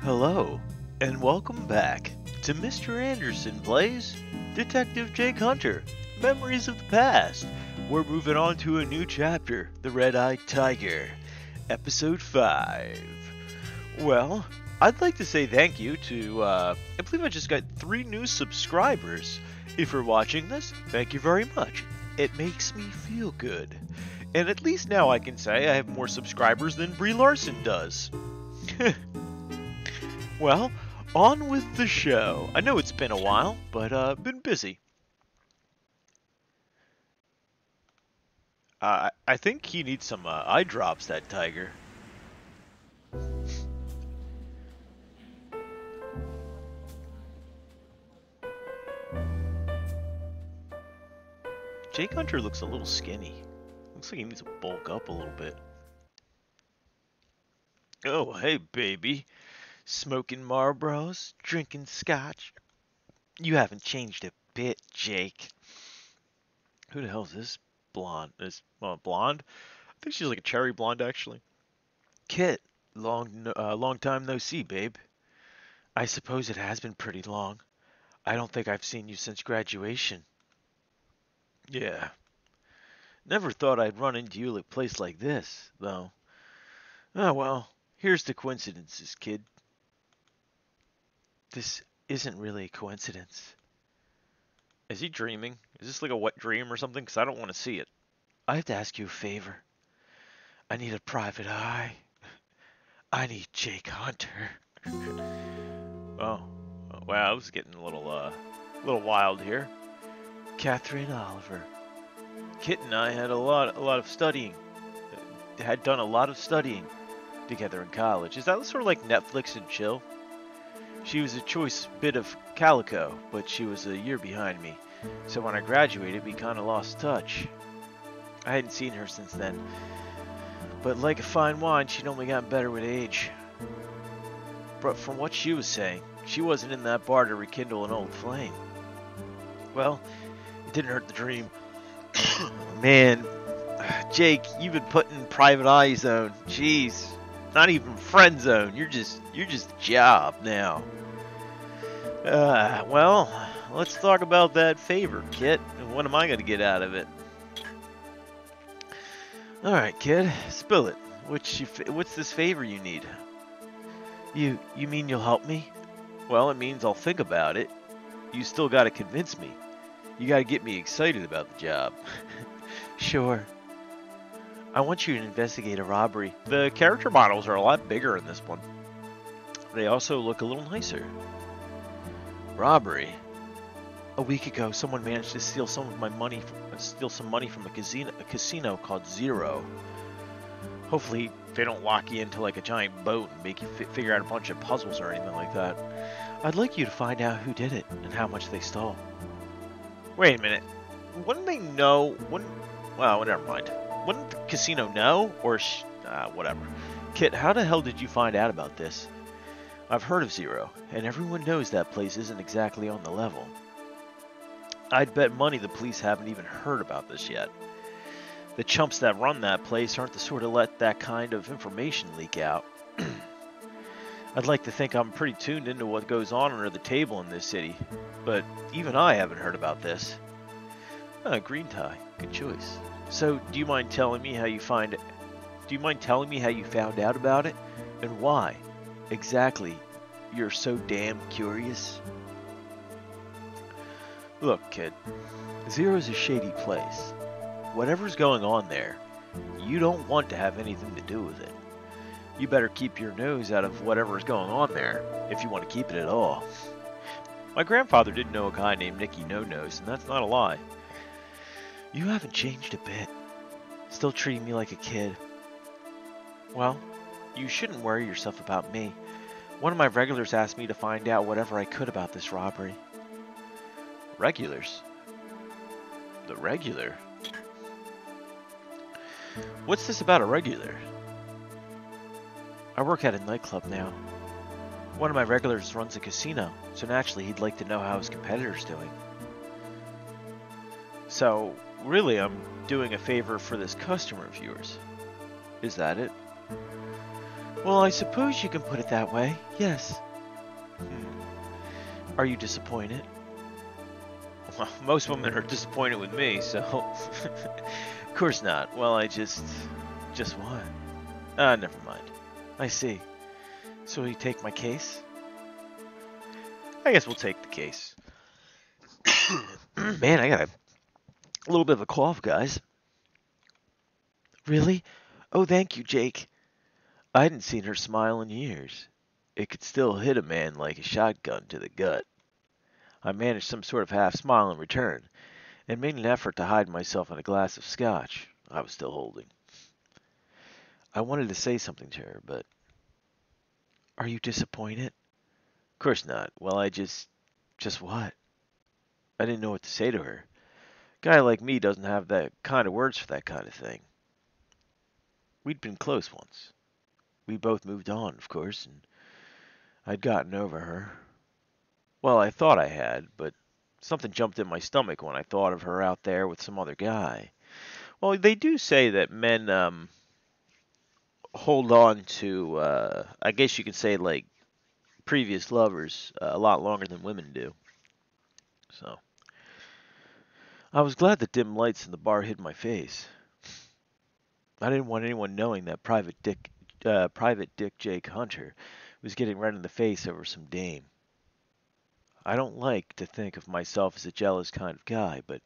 Hello, and welcome back to Mr. Anderson Plays Detective Jake Hunter, Memories of the Past. We're moving on to a new chapter, The Red-Eyed Tiger, Episode 5. Well, I'd like to say thank you to, I believe I just got 3 new subscribers. If you're watching this, thank you very much. It makes me feel good. And at least now I can say I have more subscribers than Brie Larson does. Well, on with the show. I know it's been a while, but been busy. I think he needs some eye drops, that tiger. Jake Hunter looks a little skinny. Looks like he needs to bulk up a little bit. Oh, hey, baby. Smoking Marlboros, drinking scotch. You haven't changed a bit, Jake. Who the hell is this blonde? Blonde? I think she's like a cherry blonde, actually. Kit, long time no see, babe. I suppose it has been pretty long. I don't think I've seen you since graduation. Yeah. Never thought I'd run into you at a place like this, though. Oh well, here's the coincidences, kid. This isn't really a coincidence. Is he dreaming? Is this like a wet dream or something? Because I don't want to see it. I have to ask you a favor. I need a private eye. I need Jake Hunter. Oh, wow, I was getting a little wild here. Catherine Oliver. Kit and I had a lot of studying. Had done a lot of studying together in college. Is that sort of like Netflix and chill? She was a choice bit of calico, but she was a year behind me. So when I graduated, we kind of lost touch. I hadn't seen her since then. But like a fine wine, she'd only gotten better with age. But from what she was saying, she wasn't in that bar to rekindle an old flame. Well, it didn't hurt the dream. Man, Jake, you've been put in private eye zone. Jeez, not even friend zone. You're just job now. Well, let's talk about that favor, Kit. And what am I going to get out of it? All right, kid, spill it. What's this favor you need? You mean you'll help me? Well, it means I'll think about it. You still got to convince me. You got to get me excited about the job. Sure. I want you to investigate a robbery. The character models are a lot bigger in this one. They also look a little nicer. Robbery? A week ago, someone managed to steal some money from a casino called Zero. Hopefully, they don't lock you into like a giant boat and make you figure out a bunch of puzzles or anything like that. I'd like you to find out who did it and how much they stole. Wait a minute. Wouldn't they know? Well, never mind. Wouldn't the casino know? Or whatever. Kit, how the hell did you find out about this? I've heard of Zero, and everyone knows that place isn't exactly on the level. I'd bet money the police haven't even heard about this yet. The chumps that run that place aren't the sort to let that kind of information leak out. I'd like to think I'm pretty tuned into what goes on under the table in this city, but even I haven't heard about this. Green tie. Good choice. So, do you mind telling me how you found out about it, and why? Exactly. You're so damn curious. Look, kid. Zero's a shady place. Whatever's going on there, you don't want to have anything to do with it. You better keep your nose out of whatever's going on there, if you want to keep it at all. My grandfather did know a guy named Nicky No-Nose, and that's not a lie. You haven't changed a bit. Still treating me like a kid. Well, you shouldn't worry yourself about me. One of my regulars asked me to find out whatever I could about this robbery. Regulars? The regular? What's this about a regular? I work at a nightclub now. One of my regulars runs a casino, so naturally he'd like to know how his competitor's doing. So, really, I'm doing a favor for this customer of yours. Is that it? Well, I suppose you can put it that way, yes. Are you disappointed? Well, most women are disappointed with me, so... Of course not. Well, I just... Just what? Never mind. I see. So will you take my case? I guess we'll take the case. Man, I got a little bit of a cough, guys. Really? Oh, thank you, Jake. I hadn't seen her smile in years. It could still hit a man like a shotgun to the gut. I managed some sort of half smile in return, and made an effort to hide myself in a glass of scotch I was still holding. I wanted to say something to her, but... Are you disappointed? Of course not. Well, I just... Just what? I didn't know what to say to her. A guy like me doesn't have that kind of words for that kind of thing. We'd been close once. We both moved on, of course, and I'd gotten over her. Well, I thought I had, but something jumped in my stomach when I thought of her out there with some other guy. Well, they do say that men hold on to, I guess you could say, like, previous lovers a lot longer than women do. So, I was glad the dim lights in the bar hid my face. I didn't want anyone knowing that Private Dick Jake Hunter was getting red in the face over some dame. I don't like to think of myself as a jealous kind of guy, but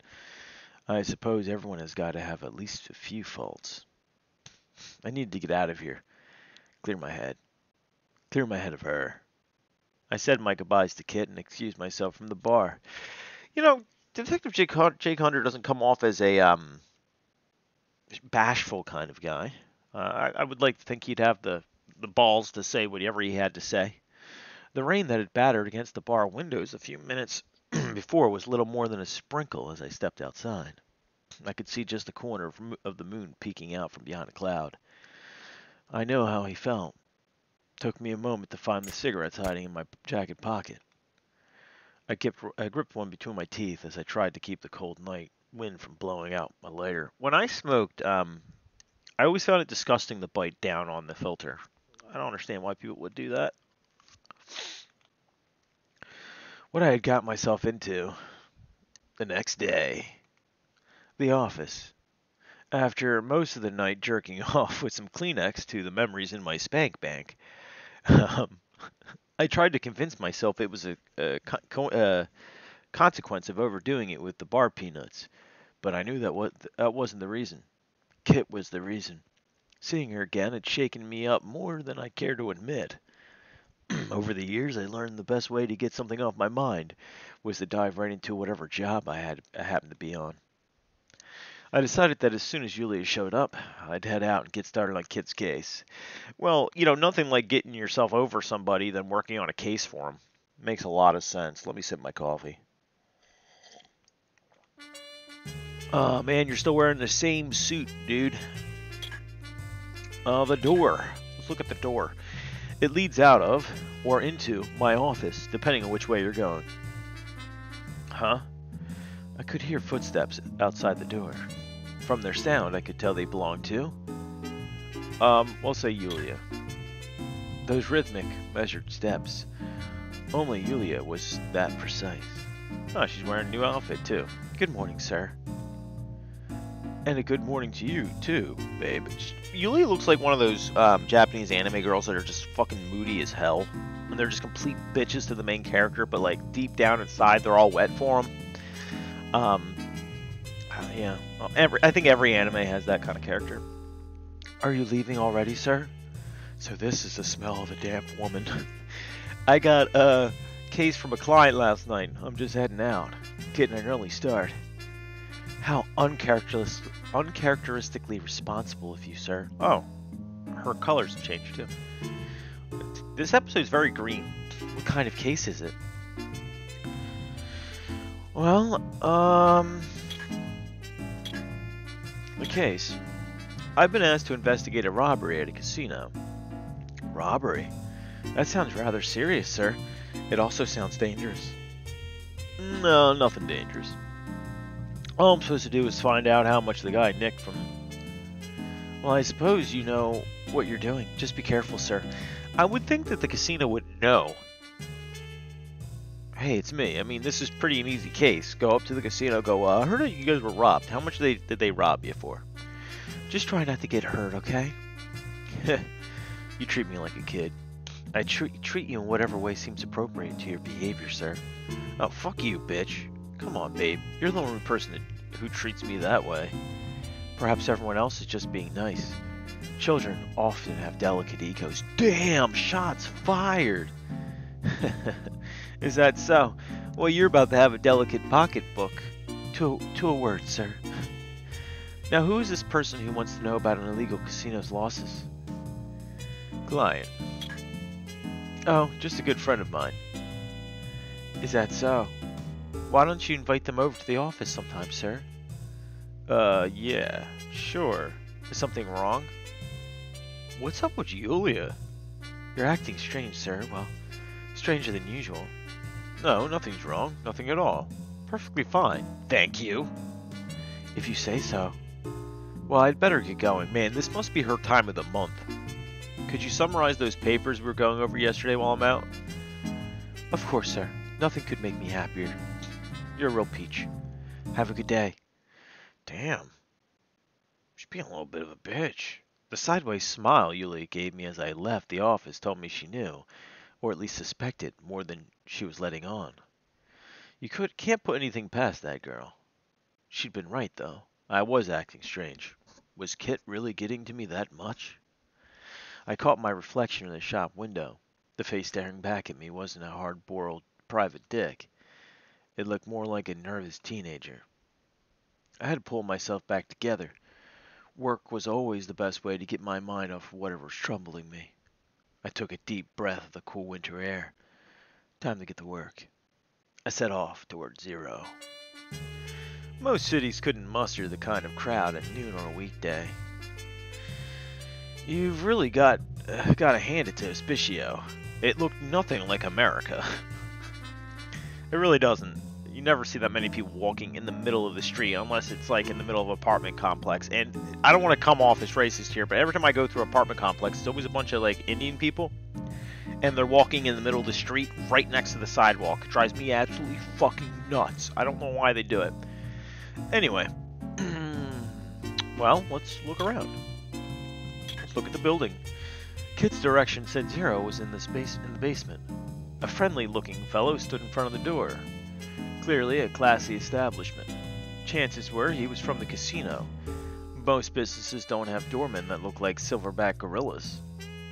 I suppose everyone has got to have at least a few faults. I needed to get out of here. Clear my head. Clear my head of her. I said my goodbyes to Kit and excused myself from the bar. You know, Detective Jake Hunter doesn't come off as a bashful kind of guy. I would like to think he'd have the balls to say whatever he had to say. The rain that had battered against the bar windows a few minutes before was little more than a sprinkle as I stepped outside. I could see just the corner of the moon peeking out from behind a cloud. I know how he felt. Took me a moment to find the cigarettes hiding in my jacket pocket. I gripped one between my teeth as I tried to keep the cold night wind from blowing out my lighter. When I smoked, I always found it disgusting to bite down on the filter. I don't understand why people would do that. What I had got myself into the next day. The office. After most of the night jerking off with some Kleenex to the memories in my spank bank, I tried to convince myself it was a consequence of overdoing it with the bar peanuts, but I knew that wasn't the reason. Kit was the reason. Seeing her again had shaken me up more than I cared to admit. Over the years, I learned the best way to get something off my mind was to dive right into whatever job I happened to be on. I decided that as soon as Yulia showed up, I'd head out and get started on Kit's case. Well, you know, nothing like getting yourself over somebody than working on a case for him. Makes a lot of sense. Let me sip my coffee. Oh, man, you're still wearing the same suit, dude. The door. Let's look at the door. It leads out of, or into, my office, depending on which way you're going. Huh? I could hear footsteps outside the door. From their sound, I could tell they belonged to... we'll say Yulia. Those rhythmic, measured steps. Only Yulia was that precise. Oh, she's wearing a new outfit, too. Good morning, sir. And a good morning to you, too, babe. Yulia looks like one of those Japanese anime girls that are just fucking moody as hell. And they're just complete bitches to the main character, but like deep down inside, they're all wet for him. Yeah. I think every anime has that kind of character. Are you leaving already, sir? So this is the smell of a damp woman. I got a case from a client last night. I'm just heading out. Getting an early start. How uncharacteristically responsible of you, sir. Oh, her colors have changed too. This episode is very green. What kind of case is it? Well, the case. I've been asked to investigate a robbery at a casino. Robbery? That sounds rather serious, sir. It also sounds dangerous. No, nothing dangerous. All I'm supposed to do is find out how much the guy nicked from... Well, I suppose you know what you're doing. Just be careful, sir. I would think that the casino would know. Hey, it's me. I mean, this is pretty an easy case. Go up to the casino, go, I heard that you guys were robbed. How much did they rob you for? Just try not to get hurt, okay? You treat me like a kid. I treat you in whatever way seems appropriate to your behavior, sir. Oh, fuck you, bitch. Come on, babe. You're the only person who treats me that way. Perhaps everyone else is just being nice. Children often have delicate egos. Damn, shots fired! Is that so? Well, you're about to have a delicate pocketbook. To a word, sir. Now, who is this person who wants to know about an illegal casino's losses? Client. Oh, just a good friend of mine. Is that so? Why don't you invite them over to the office sometime, sir? Yeah, sure. Is something wrong? What's up with Julia? You're acting strange, sir. Well, stranger than usual. No, nothing's wrong. Nothing at all. Perfectly fine. Thank you. If you say so. Well, I'd better get going. Man, this must be her time of the month. Could you summarize those papers we were going over yesterday while I'm out? Of course, sir. Nothing could make me happier. You're a real peach. Have a good day. Damn. She's being a little bit of a bitch. The sideways smile Yulia gave me as I left the office told me she knew, or at least suspected, more than she was letting on. You can't put anything past that girl. She'd been right, though. I was acting strange. Was Kit really getting to me that much? I caught my reflection in the shop window. The face staring back at me wasn't a hard-boiled private dick. It looked more like a nervous teenager. I had to pull myself back together. Work was always the best way to get my mind off whatever was troubling me. I took a deep breath of the cool winter air. Time to get to work. I set off toward Zero. Most cities couldn't muster the kind of crowd at noon on a weekday. You've really got to hand it to Hospicio. It looked nothing like America. It really doesn't. You never see that many people walking in the middle of the street unless it's like in the middle of an apartment complex. And I don't want to come off as racist here, but every time I go through an apartment complex, it's always a bunch of like Indian people. And they're walking in the middle of the street right next to the sidewalk. It drives me absolutely fucking nuts. I don't know why they do it. Anyway. Well, let's look around. Let's look at the building. Kit's direction said Zero was in the basement. A friendly-looking fellow stood in front of the door. Clearly a classy establishment. Chances were he was from the casino. Most businesses don't have doormen that look like silverback gorillas.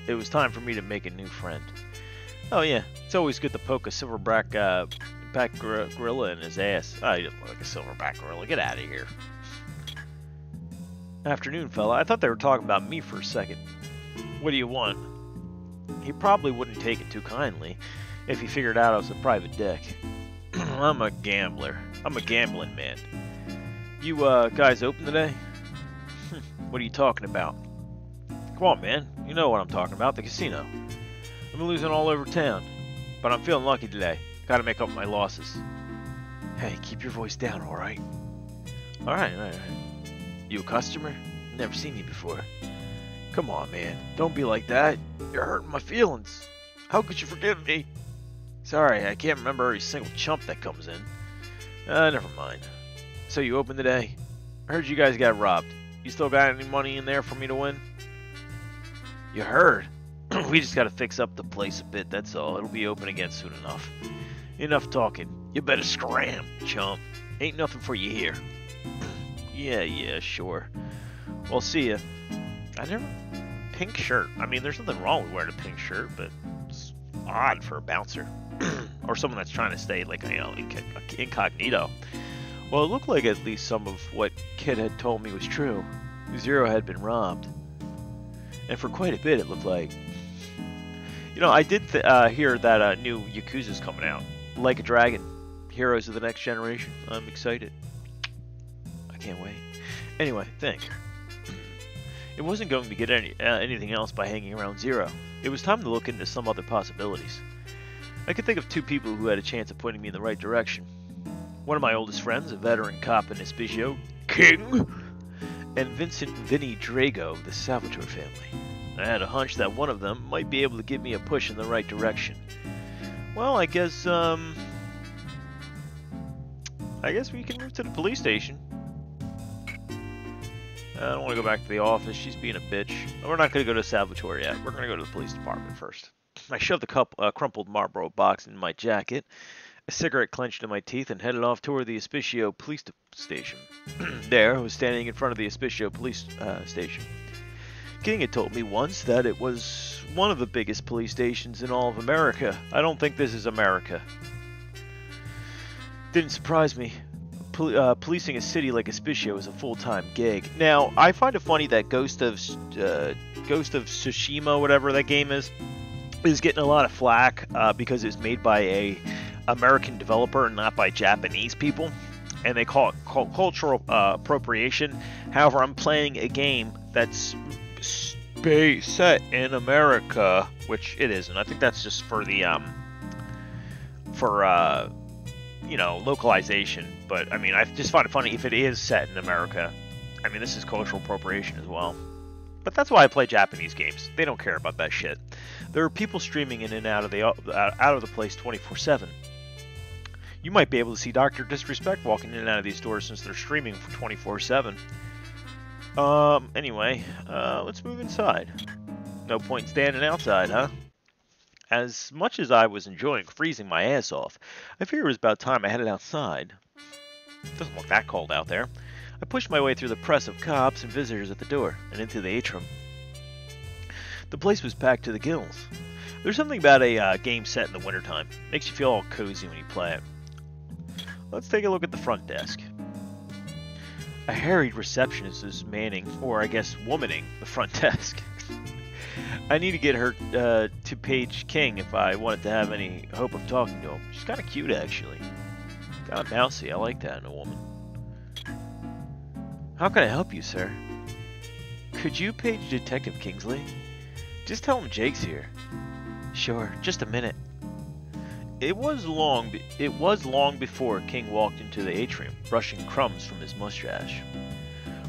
It was time for me to make a new friend. Oh yeah, it's always good to poke a silverback gorilla in his ass. Oh, you don't look like a silverback gorilla. Get out of here. Afternoon, fella. I thought they were talking about me for a second. What do you want? He probably wouldn't take it too kindly if he figured out I was a private dick. I'm a gambler. I'm a gambling man. You guys open today? What are you talking about? Come on, man. You know what I'm talking about. The casino. I've been losing all over town. But I'm feeling lucky today. Gotta make up my losses. Hey, keep your voice down, alright? Alright. You a customer? Never seen you before. Come on, man. Don't be like that. You're hurting my feelings. How could you forgive me? Sorry, I can't remember every single chump that comes in. Never mind. So you open today? I heard you guys got robbed. You still got any money in there for me to win? You heard? We just gotta fix up the place a bit, that's all. It'll be open again soon enough. Enough talking. You better scram, chump. Ain't nothing for you here. Yeah, sure. Well, see ya. Pink shirt. I mean, there's nothing wrong with wearing a pink shirt, but it's odd for a bouncer. Or someone that's trying to stay, like, you know, incognito. Well, it looked like at least some of what Kid had told me was true. Zero had been robbed. And for quite a bit, it looked like. You know, I did hear that new Yakuza's coming out. Like a Dragon. Heroes of the Next Generation. I'm excited. I can't wait. Anyway, think. It wasn't going to get anything else by hanging around Zero. It was time to look into some other possibilities. I could think of two people who had a chance of pointing me in the right direction. One of my oldest friends, a veteran cop in Hospicio, King, and Vincent Vinny Drago of the Salvatore family. I had a hunch that one of them might be able to give me a push in the right direction. Well, I guess we can move to the police station. I don't want to go back to the office. She's being a bitch. We're not going to go to Salvatore yet. We're going to go to the police department first. I shoved a crumpled Marlboro box in my jacket, a cigarette clenched in my teeth, and headed off toward the Hospicio police station. There, I was standing in front of the Hospicio police station. King had told me once that it was one of the biggest police stations in all of America. I don't think this is America. Didn't surprise me. Policing a city like Hospicio is a full-time gig. Now, I find it funny that Ghost of Tsushima, whatever that game is getting a lot of flack because it's made by a American developer and not by Japanese people, and they call it cultural appropriation. However, I'm playing a game that's set in America, which it isn't. I think that's just for the localization. But I mean, I just find it funny if it is set in America. I mean, this is cultural appropriation as well. But that's why I play Japanese games. They don't care about that shit. There are people streaming in and out of the place 24/7. You might be able to see Dr. Disrespect walking in and out of these doors since they're streaming for 24/7. Anyway, let's move inside. No point in standing outside, huh? As much as I was enjoying freezing my ass off, I figured it was about time I headed outside. Doesn't look that cold out there. I pushed my way through the press of cops and visitors at the door, and into the atrium. The place was packed to the gills. There's something about a game set in the wintertime. Makes you feel all cozy when you play it. Let's take a look at the front desk. A harried receptionist is manning, or I guess womaning, the front desk. I need to get her to page King if I wanted to have any hope of talking to him. She's kind of cute, actually. Kind of mousy. I like that in a woman. How can I help you, sir? Could you page Detective Xinksly? Just tell him Jake's here. Sure, just a minute. It was long before King walked into the atrium, brushing crumbs from his mustache.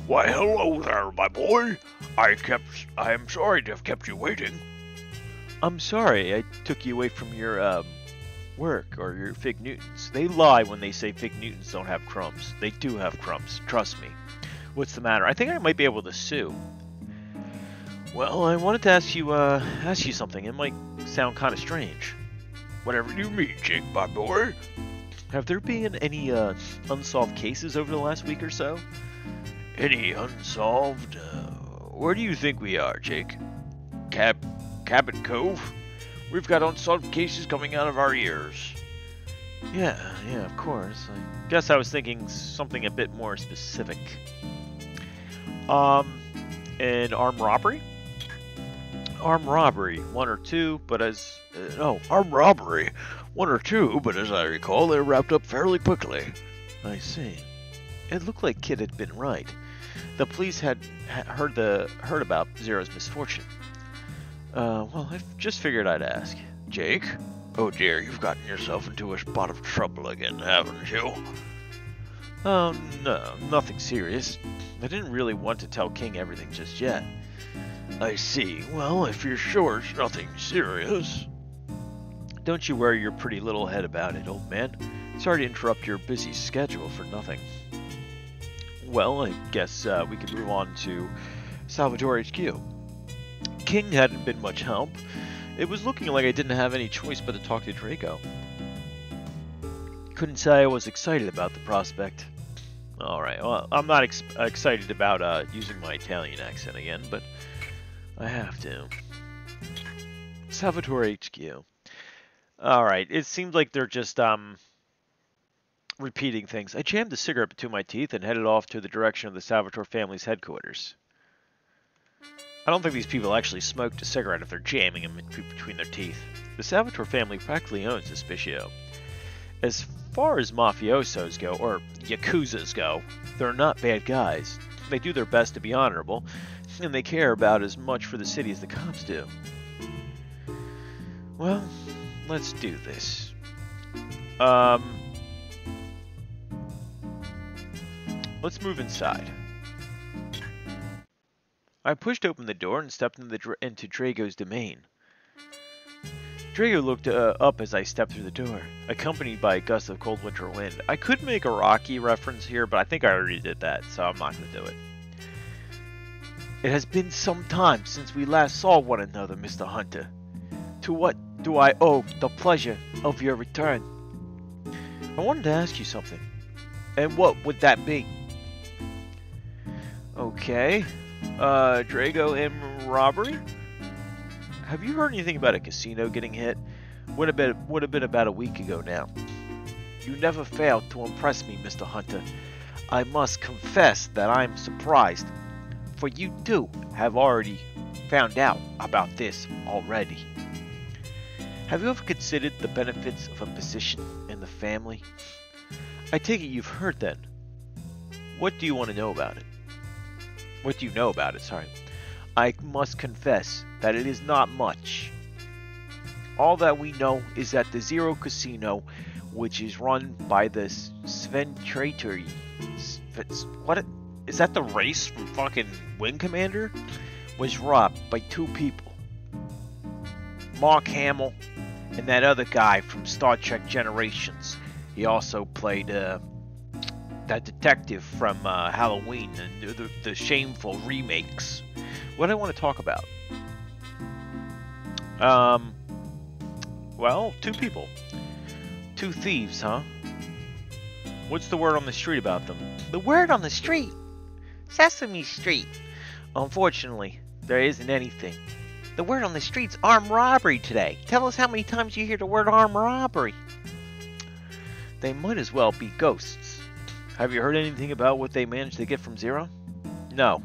Why, hello there, my boy. I am sorry to have kept you waiting. I'm sorry I took you away from your work or your Fig Newtons. They lie when they say Fig Newtons don't have crumbs. They do have crumbs, trust me. What's the matter? I think I might be able to sue. Well, I wanted to ask you something. It might sound kind of strange. Whatever you mean, Jake, my boy. Have there been any unsolved cases over the last week or so? Any unsolved? Where do you think we are, Jake? Cabin Cove? We've got unsolved cases coming out of our ears. Yeah, of course. I guess I was thinking something a bit more specific. An armed robbery? Armed robbery, one or two, but as... armed robbery, one or two, but as I recall, they're wrapped up fairly quickly. I see. It looked like Kid had been right. The police had heard about Zero's misfortune. Well, I just figured I'd ask. Jake? Oh dear, you've gotten yourself into a spot of trouble again, haven't you? Oh, no, nothing serious. I didn't really want to tell King everything just yet. I see. Well, if you're sure it's nothing serious... Don't you worry your pretty little head about it, old man. Sorry to interrupt your busy schedule for nothing. Well, I guess we can move on to Salvatore HQ. King hadn't been much help. It was looking like I didn't have any choice but to talk to Draco. Couldn't say I was excited about the prospect. Alright, well, I'm not excited about using my Italian accent again, but I have to. Salvatore HQ. Alright, it seems like they're just repeating things. I jammed a cigarette between my teeth and headed off to the direction of the Salvatore family's headquarters. I don't think these people actually smoked a cigarette if they're jamming them between their teeth. The Salvatore family practically owns Hospicio. As far as mafiosos go, or yakuzas go, they're not bad guys. They do their best to be honorable, and they care about as much for the city as the cops do. Well, let's do this. Let's move inside. I pushed open the door and stepped into Drago's domain. Drago looked up as I stepped through the door, accompanied by a gust of cold winter wind. I could make a Rocky reference here, but I think I already did that, so I'm not going to do it. It has been some time since we last saw one another, Mr. Hunter. To what do I owe the pleasure of your return? I wanted to ask you something. And what would that be? Okay. Drago and robbery? Have you heard anything about a casino getting hit? Would have been about a week ago now. You never failed to impress me, Mr. Hunter. I must confess that I'm surprised, for you too have already found out about this already. Have you ever considered the benefits of a position in the family? I take it you've heard then. What do you want to know about it? What do you know about it, sorry. I must confess that it is not much. All that we know is that the Zero Casino, which is run by the Xinksly, what is that, the race from fucking Wing Commander, was robbed by two people. Mark Hamill and that other guy from Star Trek Generations. He also played that detective from Halloween and the shameful remakes. What do I want to talk about? Well, two people. Two thieves, huh? What's the word on the street about them? The word on the street? Sesame Street. Unfortunately, there isn't anything. The word on the street's armed robbery today. Tell us how many times you hear the word armed robbery. They might as well be ghosts. Have you heard anything about what they managed to get from Zero? No.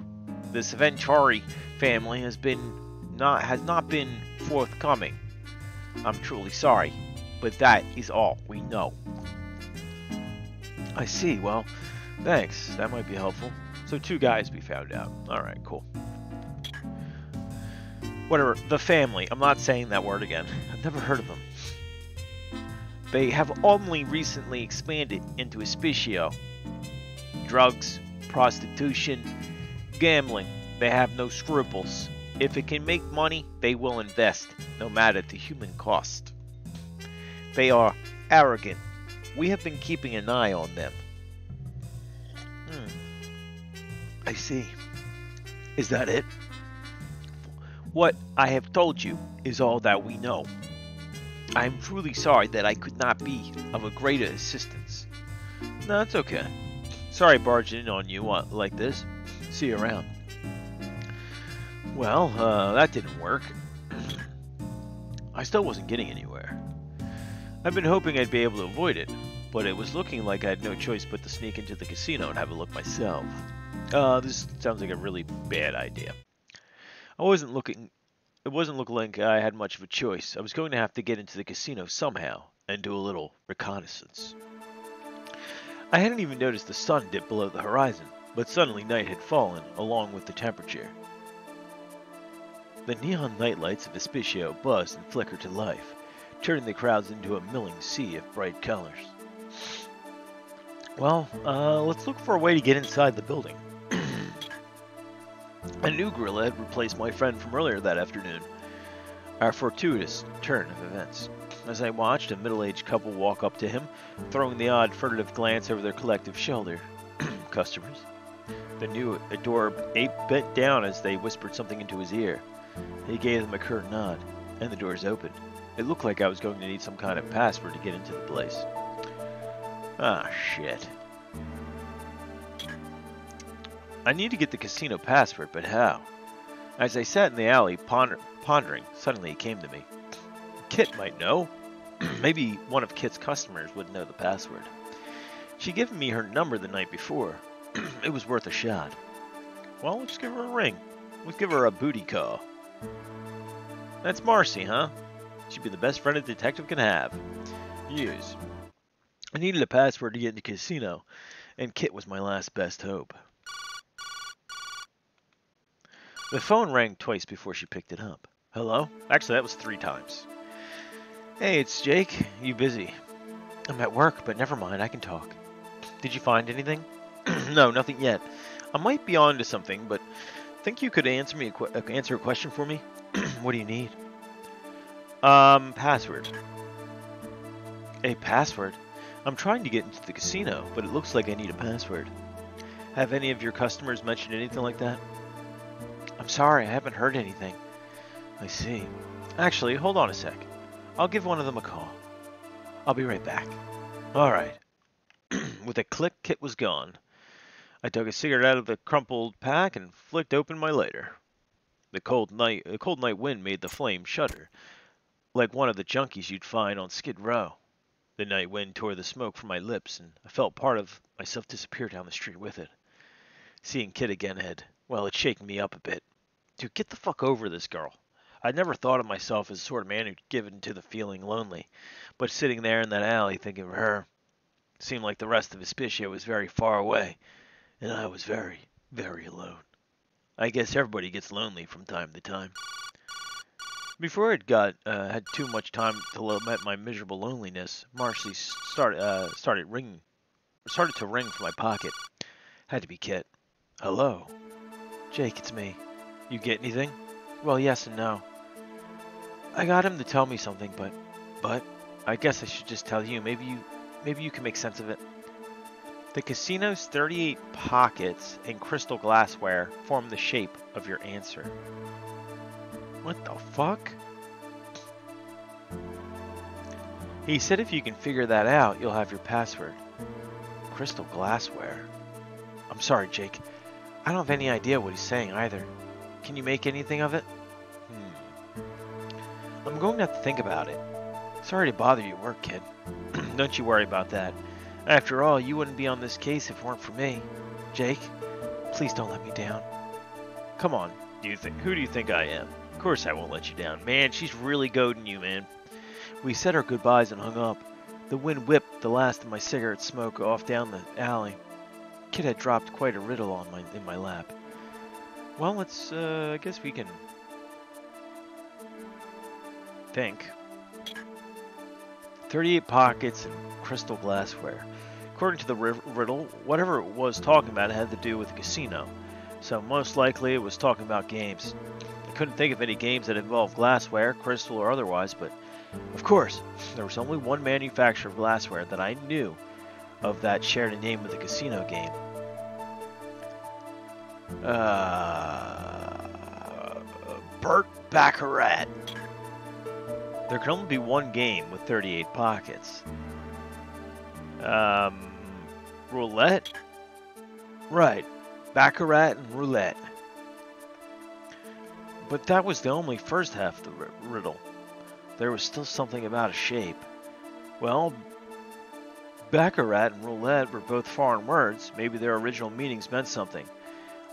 The Xinksly family has not been forthcoming. I'm truly sorry, but that is all we know. I see. Well, thanks. That might be helpful. So two guys we found out. Alright, cool. Whatever. The family. I'm not saying that word again. I've never heard of them. They have only recently expanded into Hospicio. Drugs, prostitution, gambling. They have no scruples. If it can make money, they will invest, no matter the human cost. They are arrogant. We have been keeping an eye on them. I see. Is that it? What I have told you is all that we know. I am truly sorry that I could not be of a greater assistance. No, it's okay. Sorry barging in on you like this. See you around. Well, that didn't work. I still wasn't getting anywhere. I've been hoping I'd be able to avoid it, but it was looking like I had no choice but to sneak into the casino and have a look myself. This sounds like a really bad idea. It wasn't looking like I had much of a choice. I was going to have to get into the casino somehow and do a little reconnaissance. I hadn't even noticed the sun dip below the horizon, but suddenly night had fallen, along with the temperature. The neon nightlights of Hospicio buzzed and flickered to life, turning the crowds into a milling sea of bright colors. Well, let's look for a way to get inside the building. A new gorilla had replaced my friend from earlier that afternoon. A fortuitous turn of events. As I watched a middle-aged couple walk up to him, throwing the odd furtive glance over their collective shoulder. Customers. The new adored ape bent down as they whispered something into his ear. He gave them a curt nod, and the doors opened. It looked like I was going to need some kind of password to get into the place. Ah, shit. I need to get the casino password, but how? As I sat in the alley pondering, suddenly it came to me. Kit might know. Maybe one of Kit's customers would know the password. She'd given me her number the night before. It was worth a shot. Well, let's give her a ring. Let's give her a booty call. That's Marcy, huh? She'd be the best friend a detective can have. Yes. I needed a password to get into the casino, and Kit was my last best hope. The phone rang twice before she picked it up. Hello? Actually, that was 3 times. Hey, it's Jake. You busy? I'm at work, but never mind, I can talk. Did you find anything? No, nothing yet. I might be on to something, but Think you could answer a question for me? What do you need? Password. A password? I'm trying to get into the casino, but it looks like I need a password. Have any of your customers mentioned anything like that? I'm sorry, I haven't heard anything. I see. Actually, hold on a sec. I'll give one of them a call. I'll be right back. Alright. With a click, Kit was gone. I took a cigarette out of the crumpled pack and flicked open my lighter. The cold night wind made the flame shudder, like one of the junkies you'd find on Skid Row. The night wind tore the smoke from my lips, and I felt part of myself disappear down the street with it. Seeing Kit again had shaken me up a bit. Dude, get the fuck over this girl. I'd never thought of myself as the sort of man who'd given to the feeling lonely, but sitting there in that alley thinking of her seemed like the rest of Vespuccia was very far away, and I was very, very alone. I guess everybody gets lonely from time to time. Before I'd had too much time to lament my miserable loneliness, Marcy started to ring from my pocket. Had to be Kit. Hello. Jake, it's me. You get anything? Well, yes and no. I got him to tell me something, but I guess I should just tell you. Maybe you can make sense of it. The casino's 38 pockets and crystal glassware form the shape of your answer. What the fuck? He said if you can figure that out, you'll have your password. Crystal glassware. I'm sorry, Jake. I don't have any idea what he's saying either. Can you make anything of it? I'm going to have to think about it. Sorry to bother you at work, kid. Don't you worry about that. After all, you wouldn't be on this case if it weren't for me. Jake, please don't let me down. Come on. Who do you think I am? Of course I won't let you down. Man, she's really goading you, man. We said our goodbyes and hung up. The wind whipped the last of my cigarette smoke off down the alley. Kid had dropped quite a riddle in my lap. Well, let's, I guess we can think. 38 pockets and crystal glassware. According to the riddle, whatever it was talking about had to do with the casino. So most likely it was talking about games. I couldn't think of any games that involved glassware, crystal or otherwise, but of course, there was only one manufacturer of glassware that I knew of that shared a name with the casino game. Burt Baccarat. There can only be one game with 38 pockets. Roulette? Right. Baccarat and roulette. But that was the only first half of the riddle. There was still something about a shape. Well, Baccarat and roulette were both foreign words. Maybe their original meanings meant something.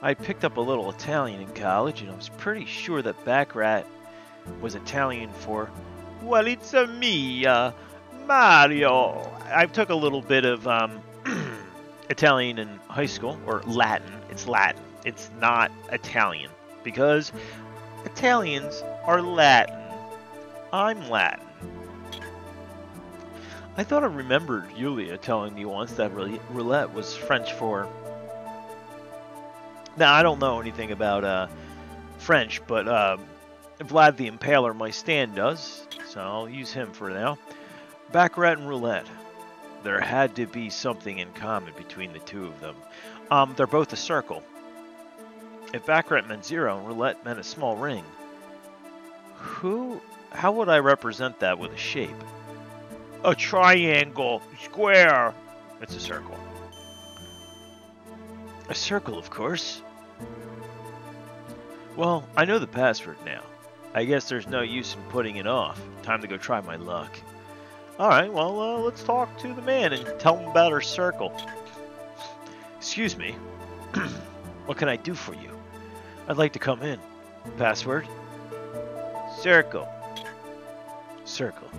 I picked up a little Italian in college, and I was pretty sure that Baccarat was Italian for, well, it's a me, Mario. I took a little bit of Italian in high school, or Latin. It's Latin. It's not Italian, because Italians are Latin. I'm Latin. I thought I remembered Yulia telling me once that roulette was French for... Now, I don't know anything about French, but Vlad the Impaler, my stand, does, so I'll use him for now. Baccarat and roulette. There had to be something in common between the two of them. They're both a circle. If Baccarat meant 0 and roulette meant a small ring, how would I represent that with a shape? A triangle, square. It's a circle. A circle, of course. Well, I know the password now. I guess there's no use in putting it off. Time to go try my luck. Alright, well, let's talk to the man and tell him about our circle. Excuse me. What can I do for you? I'd like to come in. Password? Circle. Circle.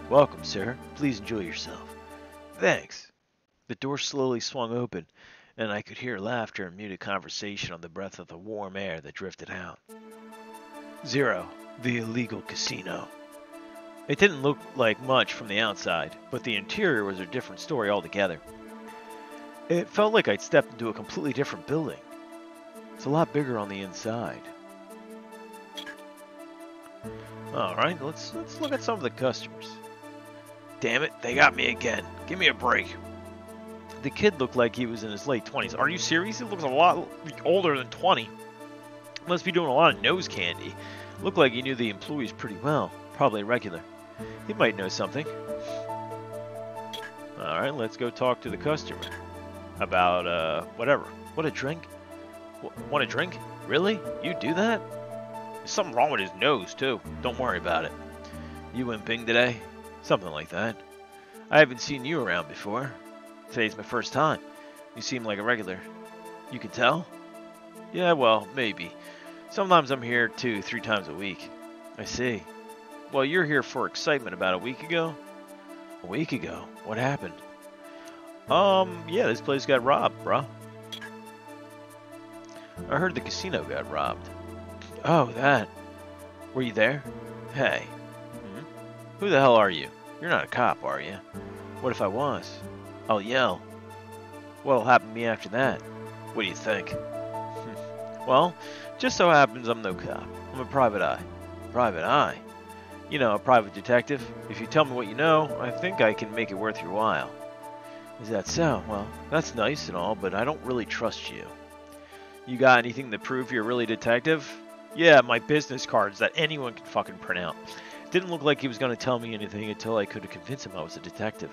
Welcome, sir. Please enjoy yourself. Thanks. The door slowly swung open, and I could hear laughter and muted conversation on the breath of the warm air that drifted out. 0, the illegal casino. It didn't look like much from the outside, but the interior was a different story altogether. It felt like I'd stepped into a completely different building. It's a lot bigger on the inside. Alright, let's look at some of the customers. Damn it, they got me again. Give me a break. The kid looked like he was in his late 20s. Are you serious? He looks a lot older than 20. Must be doing a lot of nose candy. Looked like he knew the employees pretty well. Probably a regular. He might know something. Alright, let's go talk to the customer. About, whatever. What a drink? Want a drink? Really? You do that? There's something wrong with his nose, too. Don't worry about it. You went Bing today? Something like that. I haven't seen you around before. Today's my first time. You seem like a regular. You can tell? Yeah, well, maybe. Sometimes I'm here 2-3 times a week. I see. Well, you're here for excitement about a week ago? A week ago? What happened? Yeah, this place got robbed, bruh. I heard the casino got robbed. Oh, that. Were you there? Hey. Who the hell are you? You're not a cop, are you? What if I was? I'll yell. What'll happen to me after that? What do you think? Well, just so happens I'm no cop. I'm a private eye. Private eye? You know, a private detective. If you tell me what you know, I think I can make it worth your while. Is that so? Well, that's nice and all, but I don't really trust you. You got anything to prove you're really a detective? Yeah, my business cards that anyone can fucking print out. Didn't look like he was going to tell me anything until I could convince him I was a detective.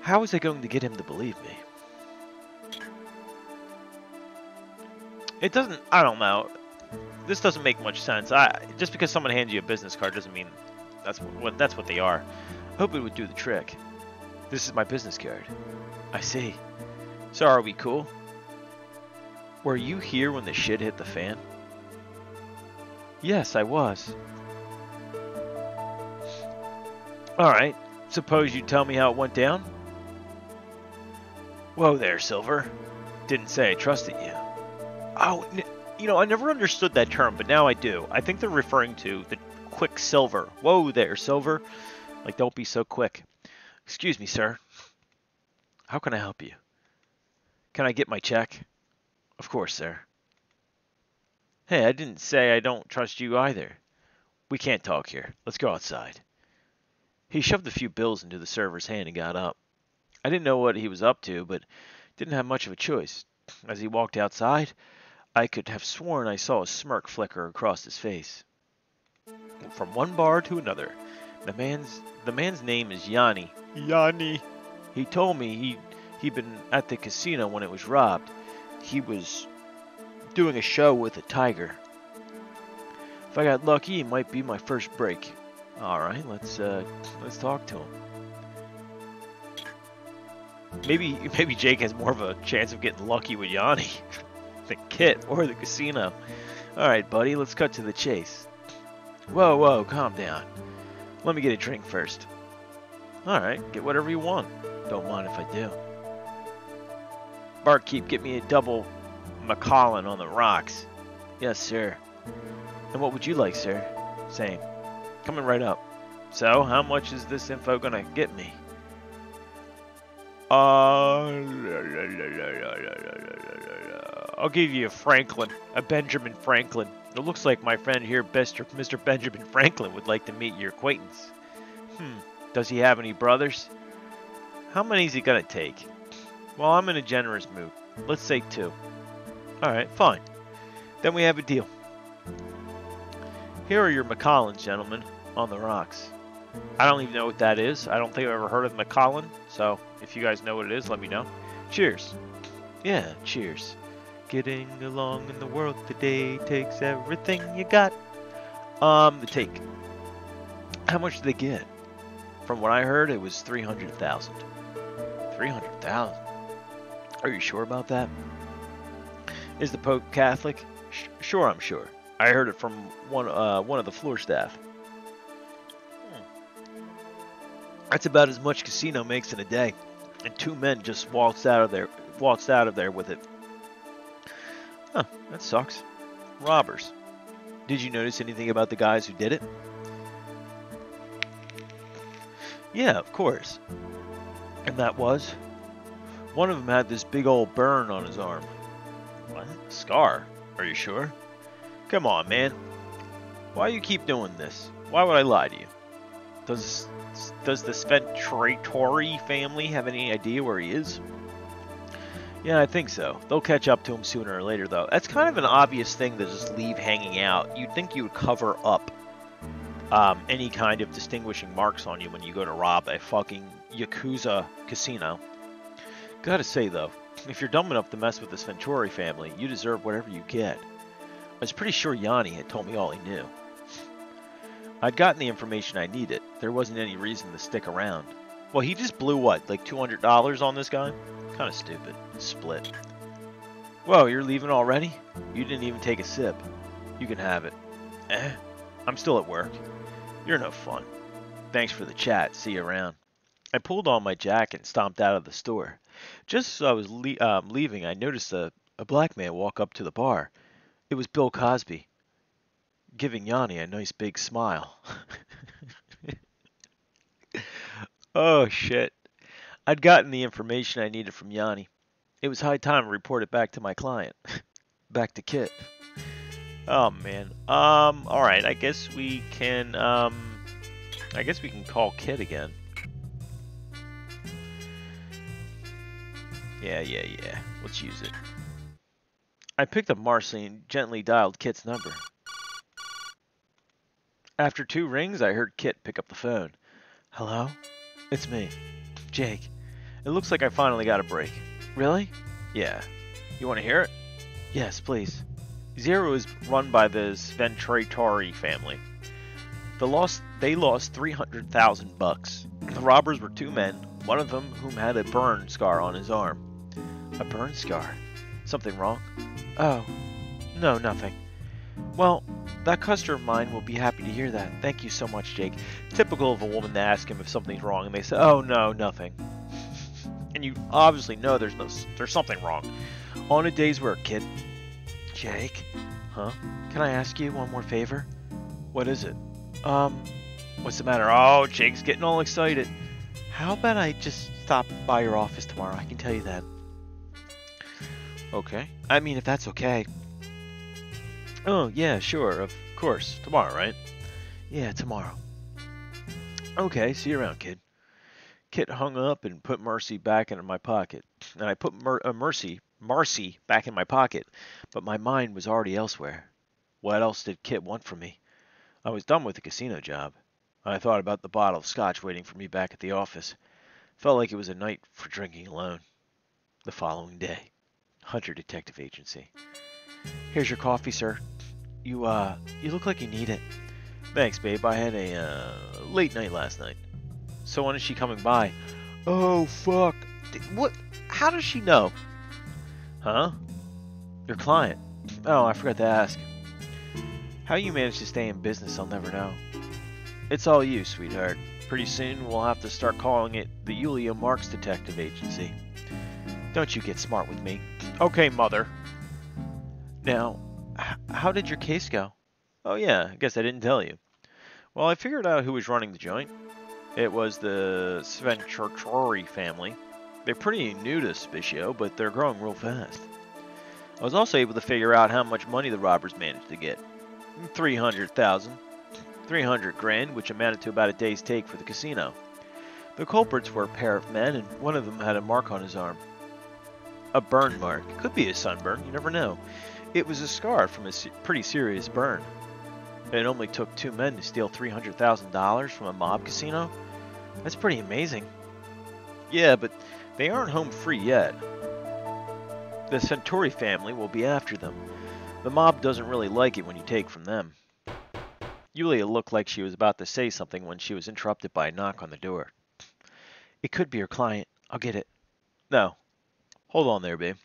How was I going to get him to believe me? It doesn't, I don't know. This doesn't make much sense. Just because someone hands you a business card doesn't mean that's what they are. I hope it would do the trick. This is my business card. I see. So are we cool? Were you here when the shit hit the fan? Yes, I was. Alright, suppose you tell me how it went down? Whoa there, Silver. Didn't say I trusted you. Oh, you know, I never understood that term, but now I do. I think they're referring to the Quicksilver. Whoa there, Silver. Like, don't be so quick. Excuse me, sir. How can I help you? Can I get my check? Of course, sir. Hey, I didn't say I don't trust you either. We can't talk here. Let's go outside. He shoved a few bills into the server's hand and got up. I didn't know what he was up to, but didn't have much of a choice. As he walked outside, I could have sworn I saw a smirk flicker across his face. From one bar to another. The man's name is Yanni. Yanni. He told me he'd been at the casino when it was robbed. He was doing a show with a tiger. If I got lucky, it might be my first break. All right, let's talk to him. Maybe Jake has more of a chance of getting lucky with Yanni, the Kit, or the casino. All right, buddy, let's cut to the chase. Whoa, calm down. Let me get a drink first. All right, get whatever you want. Don't mind if I do. Barkeep, get me a double Macallan on the rocks. Yes, sir. And what would you like, sir? Same. Coming right up. So, how much is this info gonna get me? I'll give you a Franklin, a Benjamin Franklin. It looks like my friend here, Mr. Benjamin Franklin, would like to meet your acquaintance. Does he have any brothers? How many is he gonna take? Well, I'm in a generous mood. Let's say 2. Alright, fine. Then we have a deal. Here are your Macallans, gentlemen, on the rocks. I don't even know what that is. I don't think I've ever heard of Macallan, so if you guys know what it is, let me know. Cheers. Yeah, cheers. Getting along in the world today takes everything you got. The take. How much did they get? From what I heard, it was 300,000. 300,000? Are you sure about that? Is the Pope Catholic? Sure, I'm sure. I heard it from one of the floor staff. That's about as much casino makes in a day, and 2 men just waltzed out of there with it. Huh, that sucks. Robbers. Did you notice anything about the guys who did it? Yeah, of course. And that was? One of them had this big old burn on his arm. What? Scar? Are you sure? Come on, man. Why you keep doing this? Why would I lie to you? Does the Sventri family have any idea where he is? Yeah, I think so. They'll catch up to him sooner or later, though. That's kind of an obvious thing to just leave hanging out. You'd think you would cover up any kind of distinguishing marks on you when you go to rob a fucking Yakuza casino. Gotta say, though, if you're dumb enough to mess with the Sventri family, you deserve whatever you get. I was pretty sure Yanni had told me all he knew. I'd gotten the information I needed. There wasn't any reason to stick around. Well, he just blew what, like $200 on this guy? Kind of stupid. Split. Whoa, you're leaving already? You didn't even take a sip. You can have it. I'm still at work. You're no fun. Thanks for the chat. See you around. I pulled on my jacket and stomped out of the store. Just as I was leaving, I noticed a black man walk up to the bar. It was Bill Cosby, giving Yanni a nice big smile. Oh, shit. I'd gotten the information I needed from Yanni. It was high time to report it back to my client. Back to Kit. Oh, man. Alright, I guess we can call Kit again. Yeah. Let's use it. I picked up Marcy and gently dialed Kit's number. After 2 rings, I heard Kit pick up the phone. Hello? It's me. Jake. It looks like I finally got a break. Really? Yeah. You want to hear it? Yes, please. Zero is run by the Sventri family. They lost $300,000. The robbers were 2 men, one of them whom had a burn scar on his arm. A burn scar? Something wrong? Oh, no, nothing. Well, that customer of mine will be happy to hear that. Thank you so much, Jake. Typical of a woman to ask him if something's wrong, and they say, oh, no, nothing. And you obviously know there's something wrong. On a day's work, kid. Jake? Huh? Can I ask you one more favor? What is it? What's the matter? Oh, Jake's getting all excited. How about I just stop by your office tomorrow? I can tell you that. Okay. I mean, if that's okay. Oh, yeah, sure, of course. Tomorrow, right? Yeah, tomorrow. Okay, see you around, kid. Kit hung up and put Marcy back into my pocket. And I put Marcy back in my pocket, but my mind was already elsewhere. What else did Kit want from me? I was done with the casino job. I thought about the bottle of scotch waiting for me back at the office. Felt like it was a night for drinking alone. The following day. Hunter Detective Agency. Here's your coffee, sir. You look like you need it. Thanks, babe. I had a late night last night. So when is she coming by? Oh, fuck. What? How does she know? Huh? Your client. Oh, I forgot to ask. How you manage to stay in business, I'll never know. It's all you, sweetheart. Pretty soon, we'll have to start calling it the Yulia Marks Detective Agency. Don't you get smart with me. Okay, mother. Now, how did your case go? Oh yeah, I guess I didn't tell you. Well, I figured out who was running the joint. It was the Sventri family. They're pretty new to Spicio, but they're growing real fast. I was also able to figure out how much money the robbers managed to get. 300,000. 300 grand, which amounted to about a day's take for the casino. The culprits were a pair of men, and one of them had a mark on his arm. A burn mark. Could be a sunburn, you never know. It was a scar from a pretty serious burn. It only took 2 men to steal $300,000 from a mob casino? That's pretty amazing. Yeah, but they aren't home free yet. The Centauri family will be after them. The mob doesn't really like it when you take from them. Yulia looked like she was about to say something when she was interrupted by a knock on the door. It could be her client. I'll get it. No. Hold on there, babe.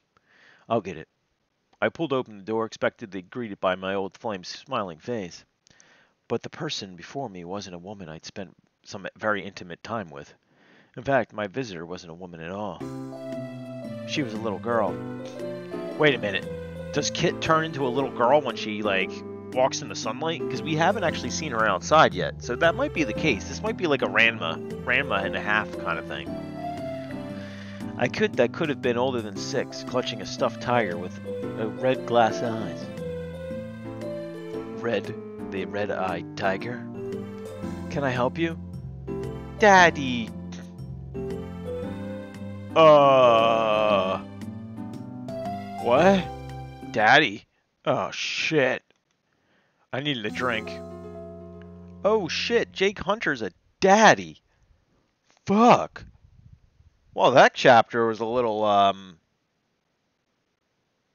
I'll get it. I pulled open the door, expected to be greeted by my old flame's smiling face. But the person before me wasn't a woman I'd spent some very intimate time with. In fact, my visitor wasn't a woman at all. She was a little girl. Wait a minute. Does Kit turn into a little girl when she, walks in the sunlight? Because we haven't actually seen her outside yet, so that might be the case. This might be like a Ranma and a half kind of thing. That could have been older than 6, clutching a stuffed tiger with red glass eyes. The red-eyed tiger? Can I help you? Daddy! What? Daddy? Oh, shit. I needed a drink. Oh, shit, Jake Hunter's a daddy. Fuck. Well, that chapter was a little,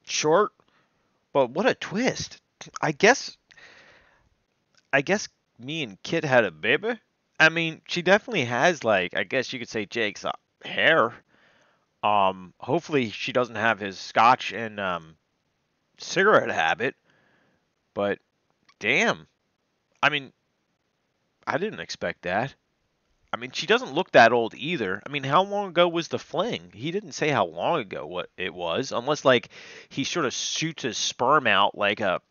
short, but what a twist. I guess me and Kit had a baby. I mean, she definitely has, like, I guess you could say Jake's hair. Hopefully she doesn't have his scotch and, cigarette habit. But, damn. I mean, I didn't expect that. I mean, she doesn't look that old either. I mean, how long ago was the fling? He didn't say how long ago what it was, unless like he sort of shoots his sperm out like a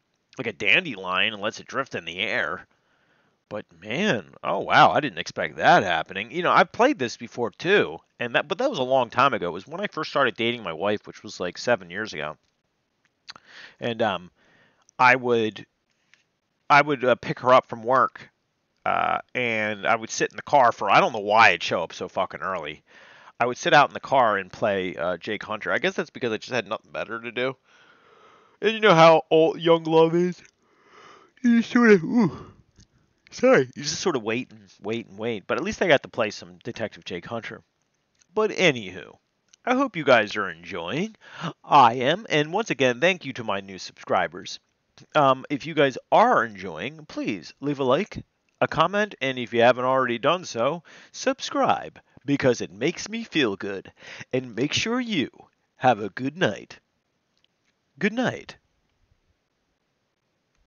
dandelion and lets it drift in the air. But man, oh wow, I didn't expect that happening. You know, I've played this before too, but that was a long time ago. It was when I first started dating my wife, which was like 7 years ago. And I would pick her up from work. And I would sit in the car I don't know why I'd show up so fucking early. I would sit out in the car and play Jake Hunter. I guess that's because I just had nothing better to do. And you know how old young love is? You just sort of, you just sort of wait and wait and wait. But at least I got to play some Detective Jake Hunter. But anywho, I hope you guys are enjoying. I am. And once again, thank you to my new subscribers. If you guys are enjoying, please leave a like, a comment, and if you haven't already done so, subscribe, because it makes me feel good. And make sure you have a good night. Good night.